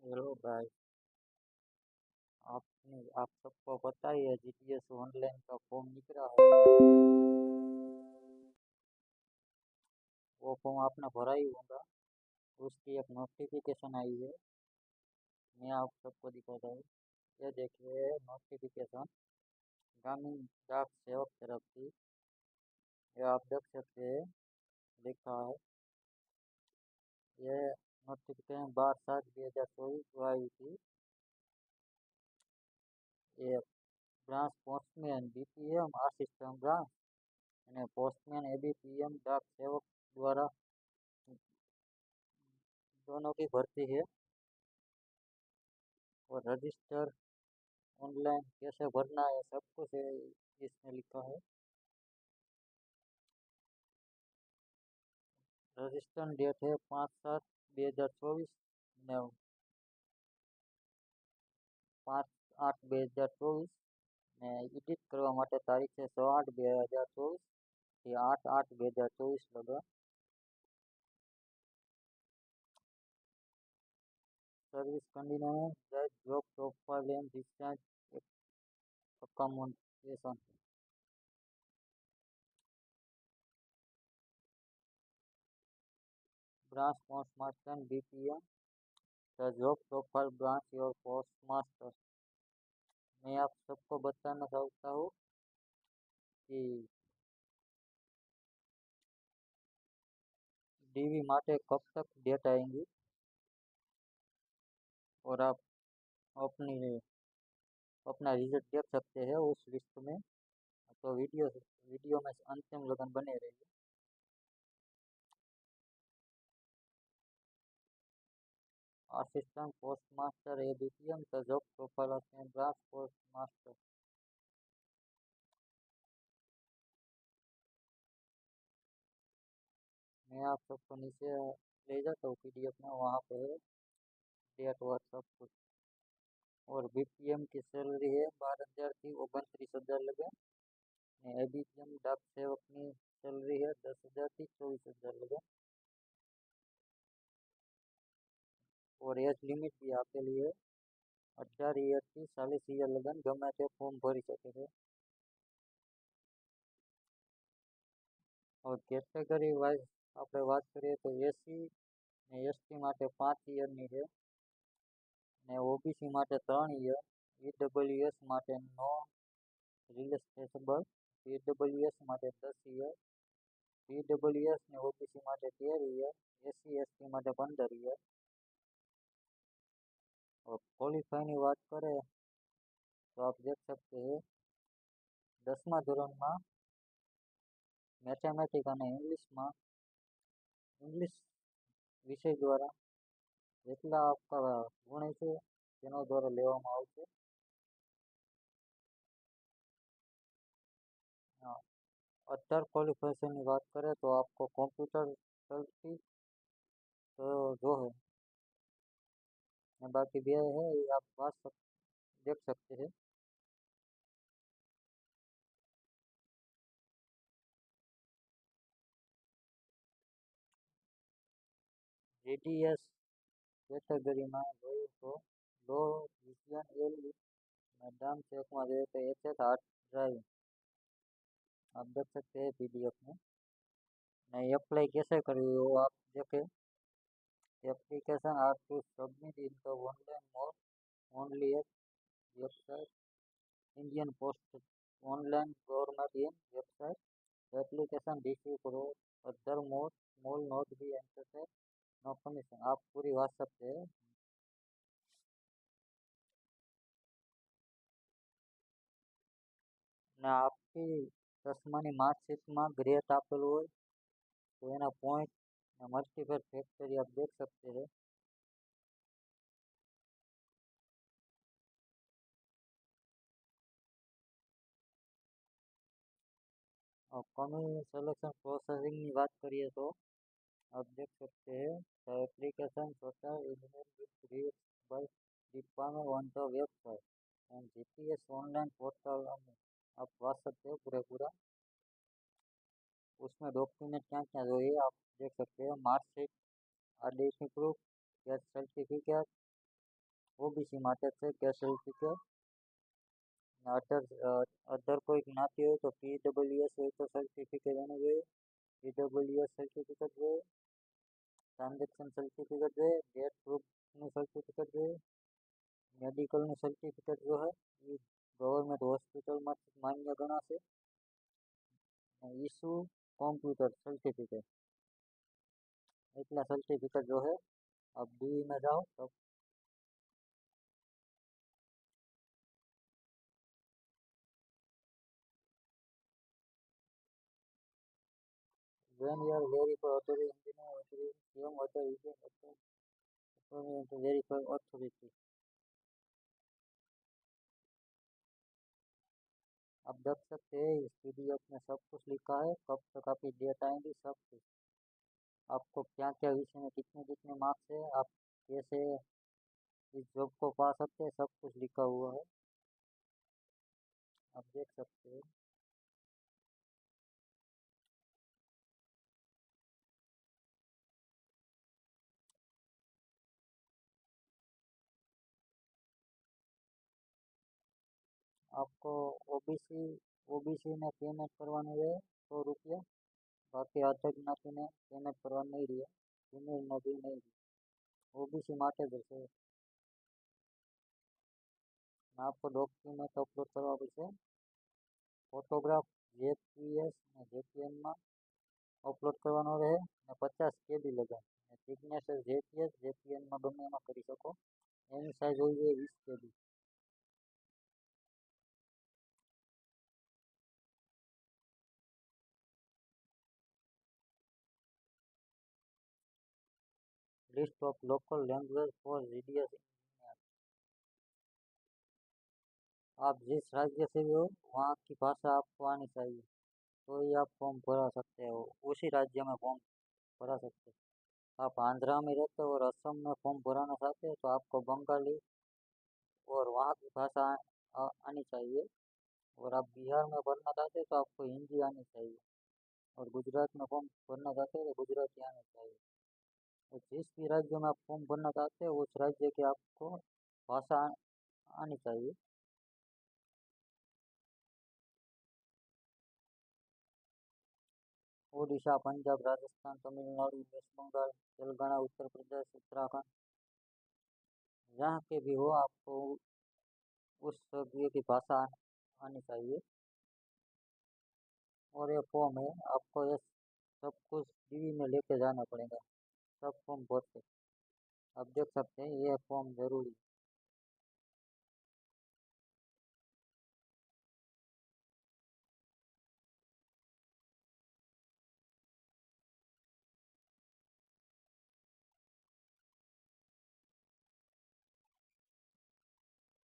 Hello भाई। आपने आप सबको पता ही है जीटीएस ऑनलाइन का फॉर्म निकला है। वो फॉर्म आपने भरा ही होगा। उसकी एक नोटिफिकेशन आई है। मैं आप सबको दिखाता हूँ। ये देखिए नोटिफिकेशन ग्रामीण डाक सेवक तरफ से। ये आप देख सकते हैं, लिखा है। ये नोटिफिकेशन 12/7/2024 को आई थी। ये branch postman BPM assistant branch અને पोस्टमैन एबीपीएम डाक सेवक द्वारा दोनों की भर्ती है। और रजिस्टर ऑनलाइन कैसे भरना है सब कुछ है इसमें लिखा है। रजिस्टर डेट है 5/7/2024 ने 5/8/2024 ને એડિટ કરવા માટે તારીખ છે 6/8/2024 થી 8/8/2024 લગા। Service condition job profile and discharge accommodation. Branch postmaster BPM the job profile branch your postmaster. मैं आप सबको बताना चाहता हूँ कि डीवी माटे कब तक डेट आएंगी और आप अपनी अपना रिजल्ट देख सकते हैं उस लिस्ट में। तो वीडियो में अंतिम लगन बने रहिए। Assistant postmaster ABPM the job profile of branch postmaster. मैं आप सबको नीचे ले जाता हूँ पीडीएफ में, वहाँ पे डेट और सब कुछ। और बीपीएम की सैलरी है 12,000 थी 29,000 लगे। एबीपीएम डाक सेवकनी सैलरी है 10,000 थी 24,000 लगे। और एज लिमिट भी आपके लिए 18 ईयर थी 40 ईयर लगन गमे ते फॉर्म भरी सके छे। और कैटेगरी वाइज આપણે વાત કરીએ તો એસી ને એસટી માટે 5 ઈયરની છે ને ઓબીસી માટે 3 ઈયર, ઈડબ્લ્યુએસ માટે નો રિલેક્સેબલ, ઈડબ્લ્યુએસ માટે 10 ઈયર, ईडब्ल्यूएस ने ओबीसी માટે 13 ईयर, एससी एसटी માટે 15 ईयर। और क्वॉलिफाई ની વાત करें तो आप देख सकते हैं 10મા ધોરણમાં મેથેમેટિક અને ઇંગ્લિશમાં ઇંગ્લિશ વિષય દ્વારા જેટલા આપકા ગુણ છે તેનો દ્વારા લેવામાં આવશે। अदर क्वालिफिकेशन की बात करें तो आपको कंप्यूटर चलती तो जो है बाकी भी है ये आप देख सकते हैं। जीडीएस कैटेगरी में જોઈએ તો લો વિજ્ઞાન એલ मैदान चेक में गए तो एच हार्ड ड्राइव आप देख सकते हैं पीडीएफ में। नहीं अप्लाई कैसे करें वो आप देखें। Application are to submit in the online mode only at website Indian post online government in website application receive करो अदर मोड स्मॉल नोट भी एंटर नो कमीशन। आप पूरी बात सकते हैं ने आपकी 10માની मार्कशीटમાં ग्रेड આપેલું હોય तो એના પોઈન્ટ मल्टीपल फैक्टरी आप देख सकते हैं। और कमी सिलेक्शन प्रोसेसिंग की बात करिए तो आप देख सकते हैं the application total email with read by department on the website and GPS online portal में आप पढ़ सकते हो पूरे पूरा। उसमें डॉक्यूमेंट क्या क्या चाहिए आप देख सकते हैं। Marksheet, identity proof, caste certificate, OBC માટે છે કેસ્ટ સર્ટિફિકેટ. અધર કોઈ જ્ઞાતિ હોય તો પીડબ્લ્યુએસ હોય તો સર્ટિફિકેટ એનું જોઈએ. પીડબ્લ્યુએસ સર્ટિફિકેટ જોઈએ, ટ્રાન્ઝેક્શન સર્ટિફિકેટ જોઈએ, ડેટ પ્રૂફનું સર્ટિફિકેટ જોઈએ, મેડિકલનું સર્ટિફિકેટ જો હોય એ ગવર્મેન્ટ હોસ્પિટલમાંથી માન્ય ગણાશે. ઇસ્યુ કોમ્પ્યુટર સર્ટિફિકેટ, એટલા સર્ટિફિકેટ જો है. अब डी में जाओ तो when you are verify authority engineer authority same authority to verify authority. आप देख सकते हैं इस पीडीएफ में सब कुछ लिखा है, कब तक आपकी डेट आएंगी, सब कुछ आपको क्या क्या विषय में कितने कितने मार्क्स है, आप कैसे इस जॉब को पा सकते हैं, सब कुछ लिखा हुआ है, आप देख सकते हैं. आपको ओबीसी ओबीसी में पेमेंट करवाने है 100 रुपया, बाकी अधर ज्ञाति ने पेमेंट करवानी नहीं रही है, फीमेल में भी नहीं रही. ओबीसी માટે જ છે. आपको डॉक्यूमेंट अपलोड करवा પડશે. ફોટોગ્રાફ જેપીએસ અને જેપીએનમાં અપલોડ કરવાનો રહે અને 50 કેબી લગાવે. સિગ્નેચર જેપીએસ જેપીએનમાં ગમે એમાં કરી શકો. એની સાઇઝ હોવી જોઈએ 20 KB. List of local language for GDS engineer. आप जिस राज्य से भी हो वहाँ की भाषा आपको आनी चाहिए, तो ही आप फॉर्म भरा सकते हो, उसी राज्य में फॉर्म भरा सकते हो. आप आंध्रा में रहते हो और असम में फॉर्म भराना चाहते हो तो आपको बंगाली और वहाँ की भाषा आनी चाहिए. और आप बिहार में भरना चाहते हो तो आपको हिंदी आनी चाहिए. और गुजरात में फॉर्म भरना चाहते हो तो गुजराती आनी चाहिए. और जिस भी राज्य में आप फॉर्म भरना चाहते हो उस राज्य की आपको भाषा आनी चाहिए. ओडिशा, पंजाब, राजस्थान, तमिलनाडु, वेस्ट बंगाल, तेलंगाना, उत्तर प्रदेश, उत्तराखंड, जहाँ के भी हो आपको उस राज्य की भाषा आनी चाहिए. और ये फॉर्म है, आपको ये सब कुछ डीवी में लेके जाना पड़ेगा, सब फॉर्म भर के. आप देख सकते हैं ये फॉर्म जरूरी है.